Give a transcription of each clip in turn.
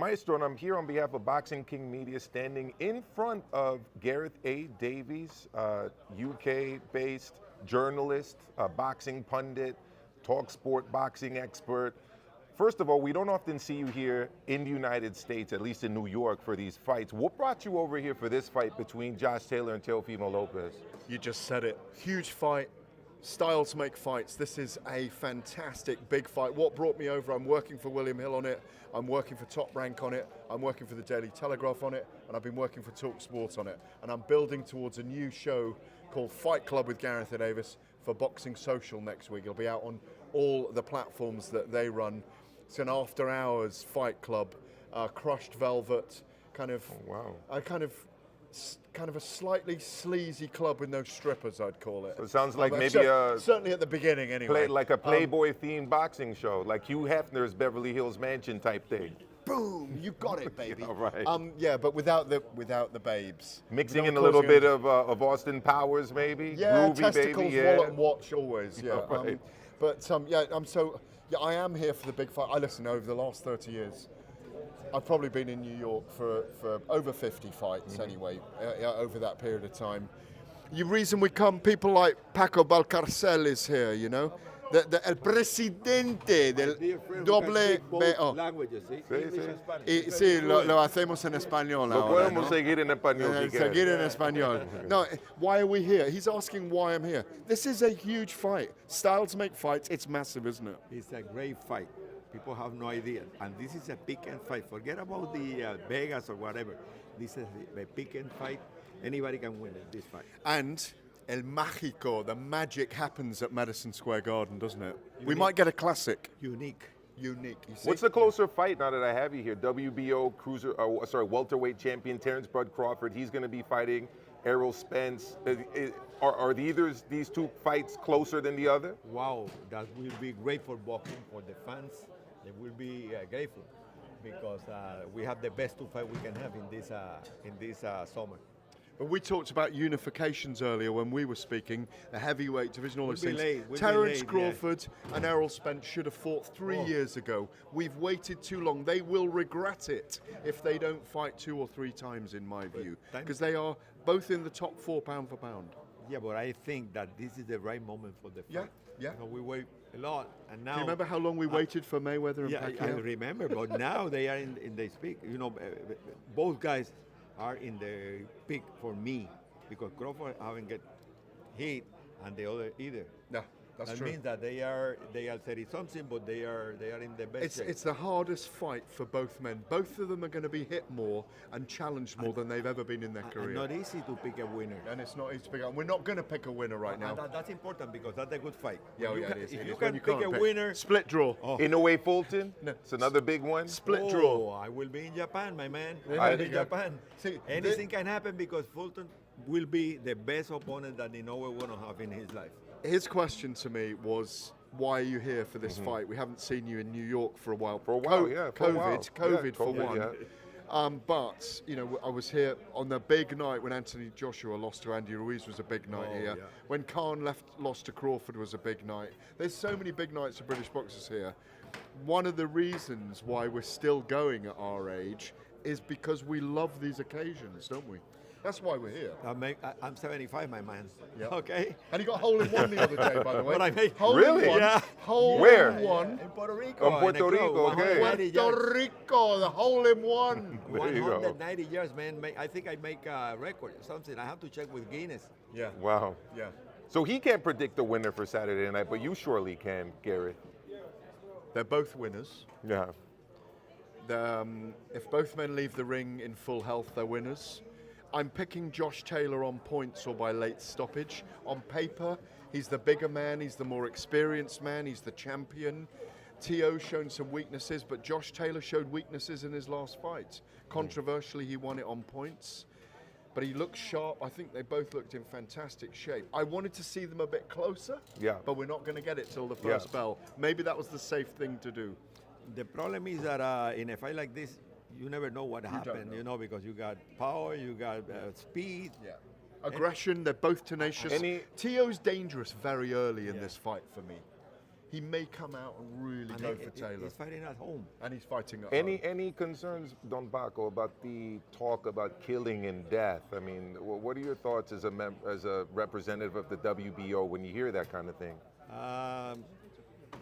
Maestro, and I'm here on behalf of Boxing King Media, standing in front of Gareth A. Davies, UK-based journalist, boxing pundit, talk sport boxing expert. First of all, we don't often see you here in the United States, at least in New York, for these fights. What brought you over here for this fight between Josh Taylor and Teofimo Lopez? You just said it. Huge fight. Styles make fights. This is a fantastic big fight. What brought me over? I'm working for William Hill on it. I'm working for Top Rank on it. I'm working for the Daily Telegraph on it. And I've been working for Talk Sport on it. And I'm building towards a new show called Fight Club with Gareth and Davies for Boxing Social next week. It'll be out on all the platforms that they run. It's an after-hours fight club, crushed velvet, kind of, kind of a slightly sleazy club with no strippers, I'd call it. So it sounds like maybe certainly at the beginning, anyway. Like a Playboy-themed boxing show, like Hugh Hefner's Beverly Hills Mansion type thing. Boom! You got it, baby. All right. Yeah, but without the babes. Mixing in a little bit of Austin Powers, maybe. Yeah, Groovy, testicles, baby, yeah. wallet, and watch always. Yeah. Right. Yeah, I am here for the big fight. Listen, over the last 30 years, I've probably been in New York for over 50 fights anyway, over that period of time. The reason we come, people like Paco Valcarcel is here, you know. El presidente del doble languages, ¿sí? Sí, lo hacemos en español Lo ahora, podemos ¿no? seguir en español si quieres. Seguir en español. No, why are we here? He's asking why I'm here. This is a huge fight. Styles make fights. It's massive, isn't it? It's a great fight. People have no idea. And this is a pick and fight. Forget about the Vegas or whatever. This is a pick and fight. Anybody can win this fight. And El Mágico, the magic happens at Madison Square Garden, doesn't it? We might get a classic. Unique. You see? What's the closer fight now that I have you here? WBO welterweight champion Terrence Bud Crawford. He's going to be fighting Errol Spence. Are these two fights closer than the other? Wow, that will be great for boxing, for the fans. They will be grateful because we have the best two fights we can have in this summer. But we talked about unifications earlier when we were speaking, the heavyweight division, all those things. We'll Terrence Crawford and Errol Spence should have fought 3 years ago. We've waited too long. They will regret it if they don't fight 2 or 3 times, in my view, because they are both in the top 4 pound for pound. Yeah, but I think that this is the right moment for the fight. Yeah. So we wait a lot, and now. Do you remember how long we waited for Mayweather and Pacquiao? I remember, but now they are in the speak. You know, both guys are in the pick for me because Crawford haven't get hit and the other either. Yeah, that's true. That means that they are 30 something, but they are in the best shape. It's the hardest fight for both men. Both of them are going to be hit more and challenged more than they've ever been in their career. Not easy to pick a winner. And it's not easy to pick up. We're not going to pick a winner right now. That's important because that's a good fight. Yeah, it is. If you can pick a winner, split draw. Inoue Fulton. No. It's another big one. Split draw. I will be in Japan, my man. Yeah, I will be in Japan. See, anything can happen because Fulton will be the best opponent that Inoue will have in his life. His question to me was, why are you here for this fight? We haven't seen you in New York for a while. COVID for one. Yeah. But, you know, I was here on the big night when Anthony Joshua lost to Andy Ruiz was a big night here. Yeah. When Khan lost to Crawford was a big night. There's so many big nights for British boxers here. One of the reasons why we're still going at our age is because we love these occasions, don't we? That's why we're here. I'm 75, my man. Yep. Okay. And he got a hole in one the other day, by the way. But I made hole Really? In one, Yeah. Hole Where? in one. In Puerto Rico. Oh, Puerto Rico, okay. Puerto Rico, the hole in one. There you go. 190 years, man. I think I make a record or something. I have to check with Guinness. Yeah. Wow. Yeah. So he can't predict the winner for Saturday night, but you surely can, Gareth. They're both winners. Yeah. If both men leave the ring in full health, they're winners. I'm picking Josh Taylor on points or by late stoppage. On paper, he's the bigger man, he's the more experienced man, he's the champion. Teo's shown some weaknesses, but Josh Taylor showed weaknesses in his last fight. Controversially, he won it on points. But he looked sharp. I think they both looked in fantastic shape. I wanted to see them a bit closer, but we're not going to get it till the first bell. Maybe that was the safe thing to do. The problem is that in a fight like this, you never know what happened, you know, because you got power, you got speed. Yeah. Aggression, they're both tenacious. Teo's dangerous very early in this fight for me. he may come out and really go for Taylor. He's fighting at home. And he's fighting at home. Any concerns, Don Paco, about the talk about killing and death? I mean, what are your thoughts as a representative of the WBO when you hear that kind of thing?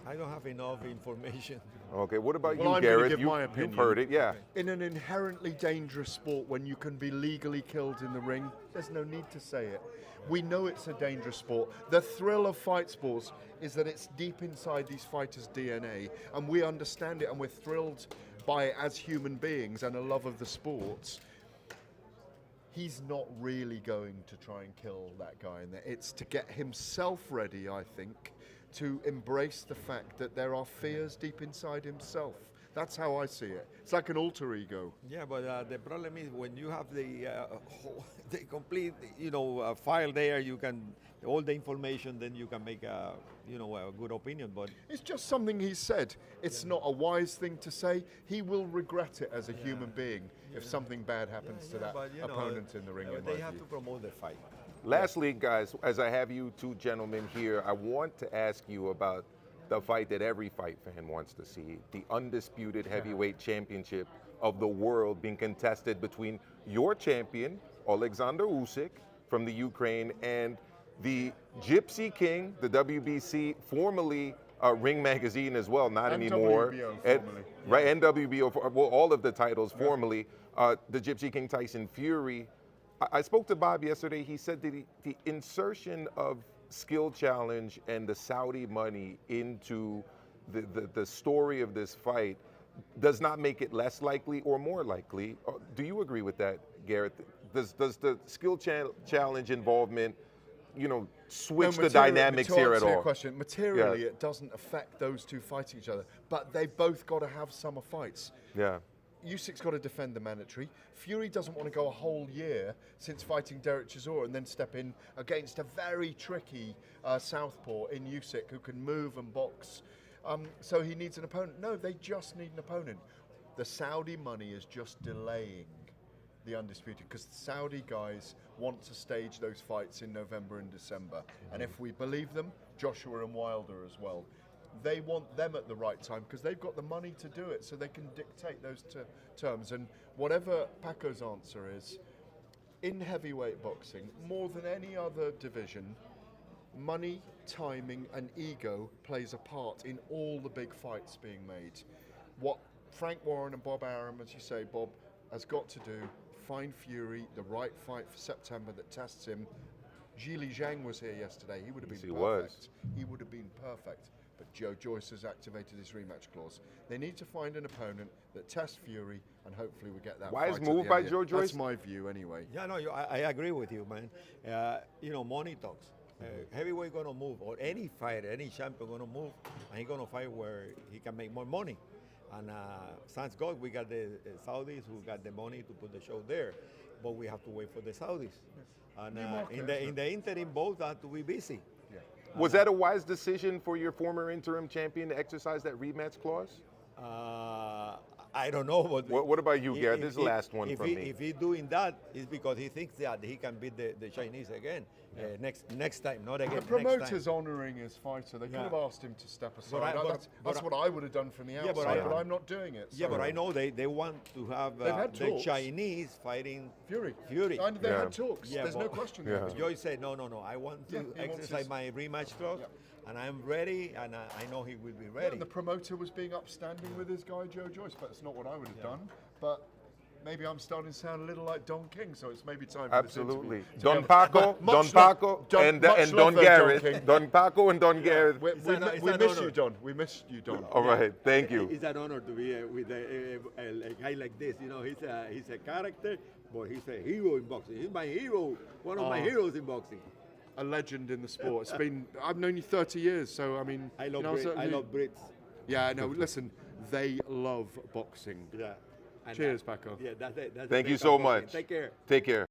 I don't have enough information. Okay, what about Well, you, I'm gonna Gareth? give my opinion. You've heard it, yeah. In an inherently dangerous sport, when you can be legally killed in the ring, there's no need to say it. We know it's a dangerous sport. The thrill of fight sports is that it's deep inside these fighters' DNA, and we understand it, and we're thrilled by it as human beings and a love of the sport. He's not really going to try and kill that guy in there. It's to get himself ready, I think, to embrace the fact that there are fears deep inside himself. That's how I see it. It's like an alter ego. Yeah, but the problem is when you have the complete, file there, you can all the information, then you can make a good opinion. But It's just something he said. It's not a wise thing to say. He will regret it as a human being if something bad happens to that but, opponent in the ring. in they my have view. to promote the fight. Lastly, guys, as I have you two gentlemen here, I want to ask you about the fight that every fight fan wants to see, the undisputed heavyweight championship of the world being contested between your champion, Alexander Usyk from the Ukraine, and the Gypsy King, the WBC, formerly Ring Magazine as well, not And anymore. WBO And- formerly. Right, and WBO, well, all of the titles formerly. The Gypsy King Tyson Fury. I spoke to Bob yesterday. He said that the insertion of skill challenge and the Saudi money into the story of this fight does not make it less likely or more likely. Do you agree with that, Gareth? Does the skill challenge involvement, switch the dynamics here at To answer your all? question, materially, it doesn't affect those two fighting each other, but they both got to have summer fights. Yeah. Usyk's got to defend the mandatory. Fury doesn't want to go a whole year since fighting Derek Chisora and then step in against a very tricky southpaw in Usyk who can move and box. So he needs an opponent. No, they just need an opponent. The Saudi money is just delaying the undisputed because the Saudi guys want to stage those fights in November and December. And if we believe them, Joshua and Wilder as well. They want them at the right time because they've got the money to do it, so they can dictate those terms. And whatever Paco's answer is, in heavyweight boxing, more than any other division, money, timing, and ego plays a part in all the big fights being made. What Frank Warren and Bob Arum, as you say, Bob, has got to do, find Fury, the right fight for September that tests him. Zhili Zhang was here yesterday. He would have been Yes, he perfect. was. He would have been perfect. But Joe Joyce has activated his rematch clause. They need to find an opponent that tests Fury, and hopefully we get that. Wise fight at move the by end of Joe it. Joyce? That's my view, anyway. Yeah, no, I agree with you, man. Money talks. Heavyweight gonna move, or any fighter, any champion gonna move, and he gonna fight where he can make more money. And thanks God we got the Saudis who got the money to put the show there, but we have to wait for the Saudis. And in the interim, both have to be busy. Was that a wise decision for your former interim champion to exercise that rematch clause? I don't know, but What about you, Gareth? This is the last one from me. If he's doing that, it's because he thinks that he can beat the Chinese again next time, not again. The promoter's honouring his fighter. They could Yeah. have asked him to step aside. But That's what I would have done from the Yeah, but outside, but, I- I'm not doing it. Yeah, so- but I know they want to have They've had the talks. Chinese fighting Fury. Fury. And they Yeah. had talks. Yeah, There's no but- question. Yeah. there. Joy said, no, I want to Yeah, he wants exercise his- my rematch clause, and I'm ready, and I know he will be Yeah, ready. and the promoter was being upstanding with his guy Joe Joyce, but it's not what I would have done. But maybe I'm starting to sound a little like Don King, so it's maybe time for this Absolutely. interview. Don Yeah, Paco, much Don love- Paco, Don- and much Don love there, Gareth. King. Don Paco and Don Gareth. We It's an miss honor. you, Don. We miss you, Don. All right, thank you. It's an honor to be with a guy like this. He's a character, but he's a hero in boxing. He's my hero, one of my heroes in boxing. A legend in the sport. I've known you 30 years, so I mean, I love certainly- Brits. Yeah, no, listen, they love boxing. Yeah. And Cheers, Paco. Yeah, that's it. That's Thank the you thing so about boxing. much. Take care. Take care.